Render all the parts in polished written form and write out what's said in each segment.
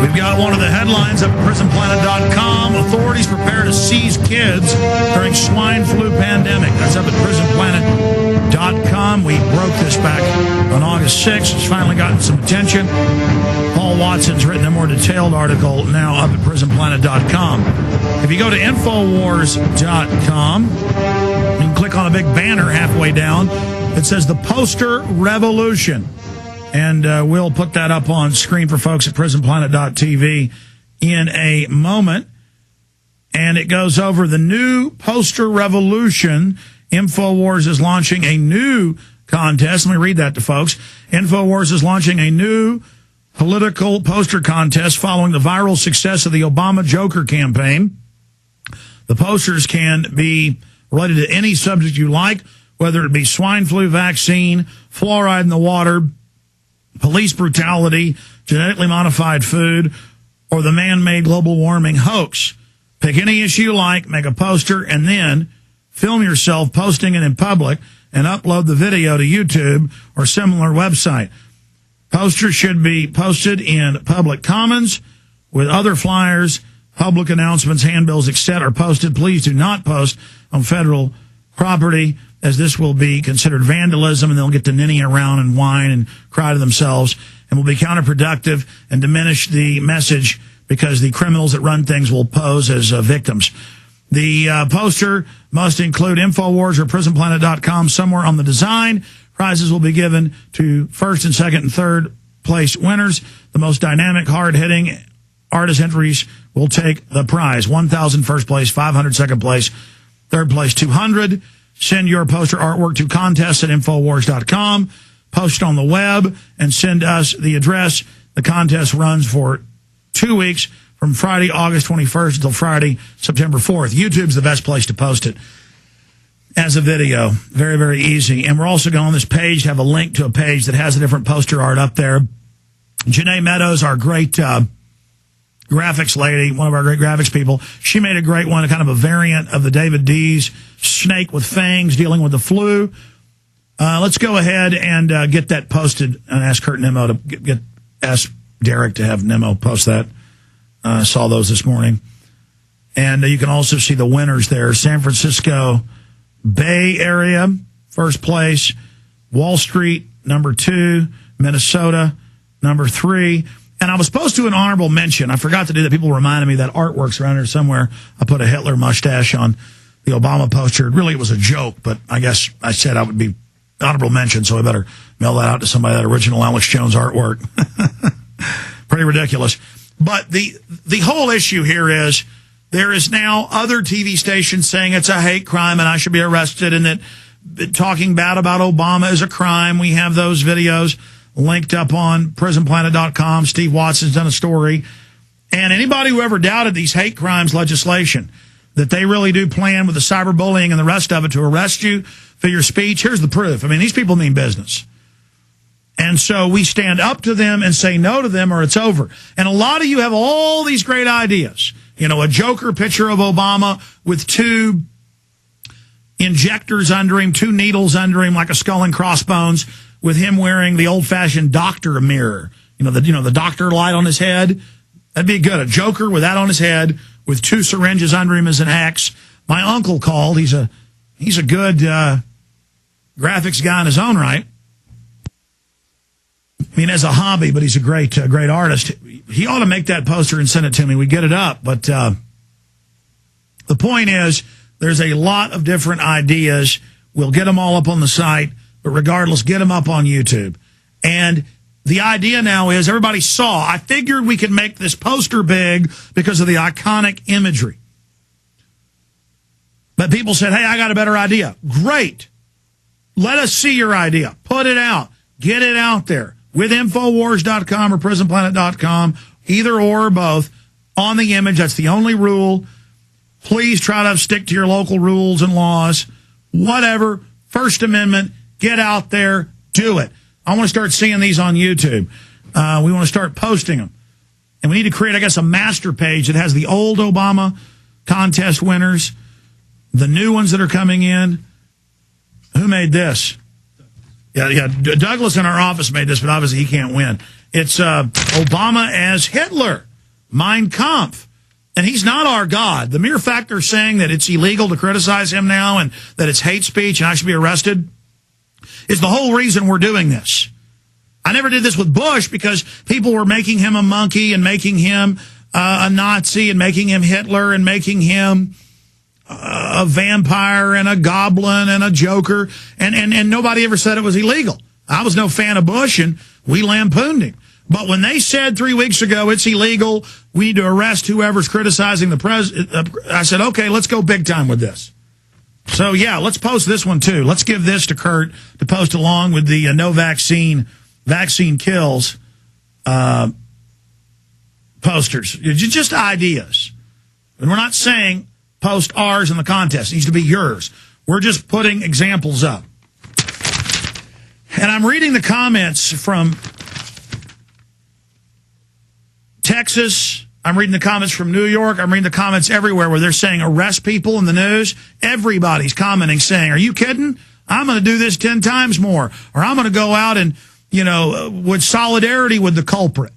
We've got one of the headlines up at prisonplanet.com. Authorities prepare to seize kids during swine flu pandemic. That's up at prisonplanet.com. We broke this back on August 6th. It's finally gotten some attention. Paul Watson's written a more detailed article now up at prisonplanet.com. If you go to infowars.com, you can click on a big banner halfway down. It says the Poster Revolution. And we'll put that up on screen for folks at prisonplanet.tv in a moment. And it goes over the new poster revolution. InfoWars is launching a new contest. Let me read that to folks. InfoWars is launching a new political poster contest following the viral success of the Obama Joker campaign. The posters can be related to any subject you like, whether it be swine flu vaccine, fluoride in the water, police brutality, genetically modified food, or the man-made global warming hoax. Pick any issue you like, make a poster, and then film yourself posting it in public and upload the video to YouTube or similar website. Posters should be posted in public commons with other flyers, public announcements, handbills, etc. are posted. Please do not post on federal property, as this will be considered vandalism, and they'll get to ninny around and whine and cry to themselves, and will be counterproductive and diminish the message because the criminals that run things will pose as victims. The poster must include InfoWars or PrisonPlanet.com somewhere on the design. Prizes will be given to first and second and third place winners. The most dynamic, hard-hitting artist entries will take the prize. 1,000 first place, 500 second place, third place 200. Send your poster artwork to contest@infowars.com. Post on the web and send us the address. The contest runs for 2 weeks from Friday, August 21st until Friday, September 4th. YouTube's the best place to post it as a video. Very, very easy. And we're also going on this page to have a link to a page that has a different poster art up there. Janae Meadows, our great graphics lady, one of our great graphics people, she made a great one, a kind of a variant of the David D's snake with fangs dealing with the flu. Let's go ahead and get that posted and ask Kurt Nemo to ask Derek to have Nemo post that. I saw those this morning. And you can also see the winners there. San Francisco Bay Area, first place. Wall Street, number 2. Minnesota, number 3. And I was supposed to do an honorable mention. I forgot to do that. People reminded me that artwork's around here somewhere. I put a Hitler mustache on the Obama poster. Really, it was a joke, but I guess I said I would be honorable mention, so I better mail that out to somebody, that original Alex Jones artwork. Pretty ridiculous. But the whole issue here is there is now other TV stations saying it's a hate crime and I should be arrested, and that talking bad about Obama is a crime. We have those videos linked up on prisonplanet.com. Steve Watson's done a story. And anybody who ever doubted these hate crimes legislation, that they really do plan with the cyberbullying and the rest of it to arrest you for your speech, here's the proof. I mean, these people mean business. And so we stand up to them and say no to them or it's over. And a lot of you have all these great ideas. You know, a Joker picture of Obama with 2 injectors under him, 2 needles under him, like a skull and crossbones, with him wearing the old-fashioned doctor mirror. You know, the doctor light on his head. That'd be good. A Joker with that on his head, with 2 syringes under him as an X. My uncle called. He's a good graphics guy in his own right. I mean, as a hobby, but he's a great artist. He ought to make that poster and send it to me. We get it up. But the point is, there's a lot of different ideas. We'll get them all up on the site. But regardless, get them up on YouTube. And the idea now is, everybody saw, I figured we could make this poster big because of the iconic imagery. But people said, hey, I got a better idea. Great. Let us see your idea. Put it out. Get it out there with Infowars.com or PrisonPlanet.com, either or both, on the image. That's the only rule. Please try to stick to your local rules and laws. Whatever. First Amendment. Get out there, do it. I want to start seeing these on YouTube. We want to start posting them. And we need to create, I guess, a master page that has the old Obama contest winners, the new ones that are coming in. Who made this? Yeah. Douglas in our office made this, but obviously he can't win. It's Obama as Hitler. Mein Kampf. And he's not our God. The mere fact they're saying that it's illegal to criticize him now and that it's hate speech and I should be arrested is the whole reason we're doing this. I never did this with Bush because people were making him a monkey and making him a Nazi and making him Hitler and making him a vampire and a goblin and a joker. And nobody ever said it was illegal. I was no fan of Bush and we lampooned him. But when they said 3 weeks ago it's illegal, we need to arrest whoever's criticizing the president, I said, okay, let's go big time with this. So, yeah, let's post this one, too. Let's give this to Kurt to post along with the no vaccine kills posters. Just ideas. And we're not saying post ours in the contest. It needs to be yours. We're just putting examples up. And I'm reading the comments from Texas. I'm reading the comments from New York. I'm reading the comments everywhere where they're saying arrest people in the news. Everybody's commenting saying, are you kidding? I'm going to do this 10 times more. Or I'm going to go out and, with solidarity with the culprit.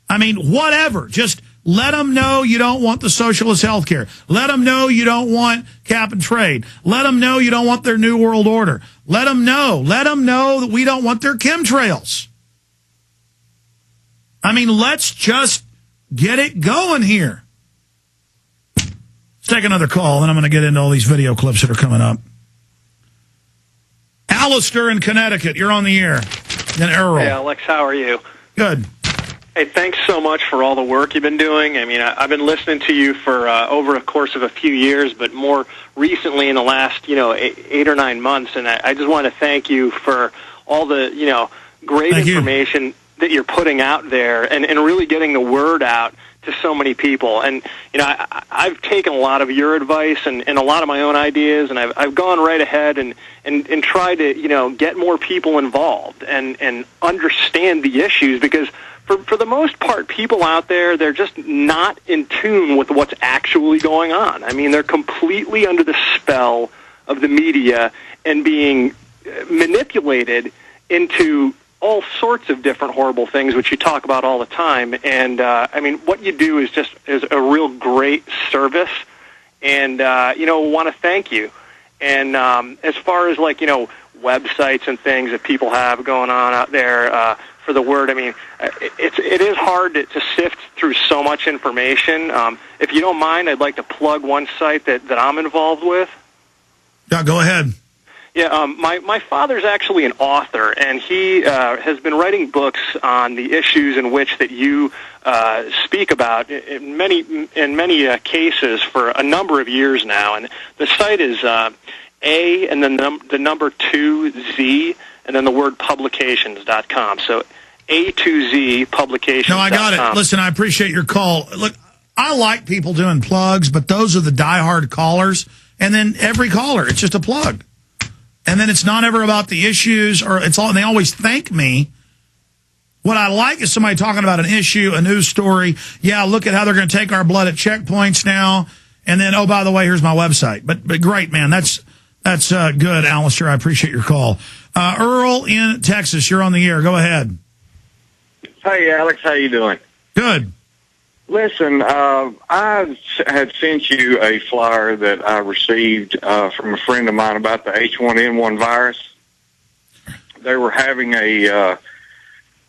I mean, whatever. Just let them know you don't want the socialist health care. Let them know you don't want cap and trade. Let them know you don't want their New World Order. Let them know that we don't want their chemtrails. I mean, let's just get it going here. Let's take another call, then I'm going to get into all these video clips that are coming up. Alistair in Connecticut, you're on the air. Then Earl. Hey, Alex, how are you? Good. Hey, thanks so much for all the work you've been doing. I mean, I've been listening to you for over a course of a few years, but more recently in the last, 8 or 9 months, and I just want to thank you for all the, great information that you're putting out there and really getting the word out to so many people. And, I've taken a lot of your advice and a lot of my own ideas, and I've gone right ahead and tried to, get more people involved and understand the issues because for the most part, people out there, they're just not in tune with what's actually going on. I mean, they're completely under the spell of the media and being manipulated into all sorts of different horrible things, which you talk about all the time. And, I mean, what you do is a real great service. And, want to thank you. And as far as, websites and things that people have going on out there for the word, I mean, it is hard to sift through so much information. If you don't mind, I'd like to plug one site that I'm involved with. Yeah, go ahead. Yeah, my father's actually an author, and he has been writing books on the issues in which that you speak about in many cases for a number of years now. And the site is A and then the number 2Z and then the word publications.com. So A2Z publications.com. No, I got it. Listen, I appreciate your call. Look, I like people doing plugs, but those are the diehard callers. And then every caller, it's just a plug. And then it's not ever about the issues, or it's all. And they always thank me. What I like is somebody talking about an issue, a news story. Yeah, look at how they're going to take our blood at checkpoints now. And then, oh, by the way, here's my website. But great, man. That's good, Alistair. I appreciate your call. Earl in Texas, you're on the air. Go ahead. Hey, Alex, how you doing? Good. Listen, I had sent you a flyer that I received from a friend of mine about the H1N1 virus. They were having a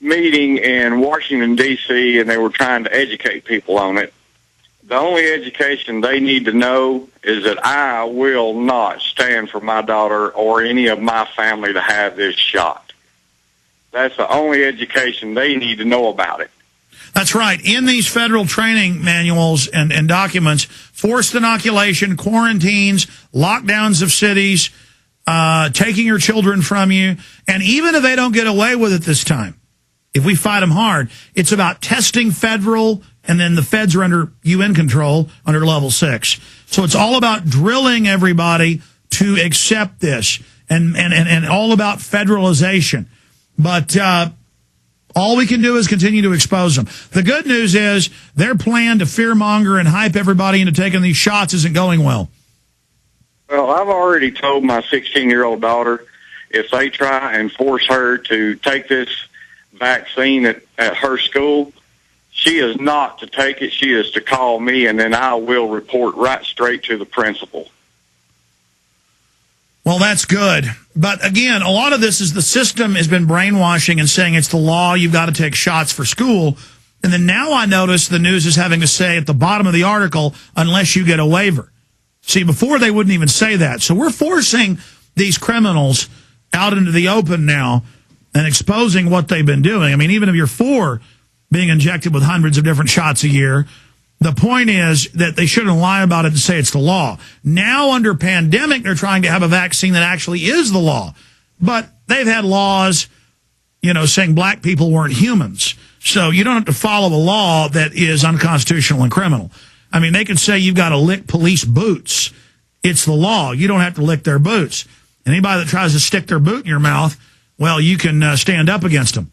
meeting in Washington, D.C., and they were trying to educate people on it. The only education they need to know is that I will not stand for my daughter or any of my family to have this shot. That's the only education they need to know about it. That's right. In these federal training manuals and documents, forced inoculation, quarantines, lockdowns of cities, taking your children from you. And even if they don't get away with it this time, if we fight them hard, it's about testing federal, and then the feds are under UN control under level 6. So it's all about drilling everybody to accept this and all about federalization. But all we can do is continue to expose them. The good news is their plan to fearmonger and hype everybody into taking these shots isn't going well. Well, I've already told my 16-year-old daughter if they try and force her to take this vaccine at her school, She is not to take it. She is to call me, and then I will report right straight to the principal. Well, that's good. But again, a lot of this is the system has been brainwashing and saying it's the law, you've got to take shots for school. And then now I notice the news is having to say at the bottom of the article, unless you get a waiver. See, before they wouldn't even say that. So we're forcing these criminals out into the open now and exposing what they've been doing. I mean, even if you're for being injected with hundreds of different shots a year, the point is that they shouldn't lie about it and say it's the law. Now, under pandemic, they're trying to have a vaccine that actually is the law. But they've had laws, saying black people weren't humans. So you don't have to follow a law that is unconstitutional and criminal. I mean, they could say you've got to lick police boots. It's the law. You don't have to lick their boots. Anybody that tries to stick their boot in your mouth, well, you can stand up against them.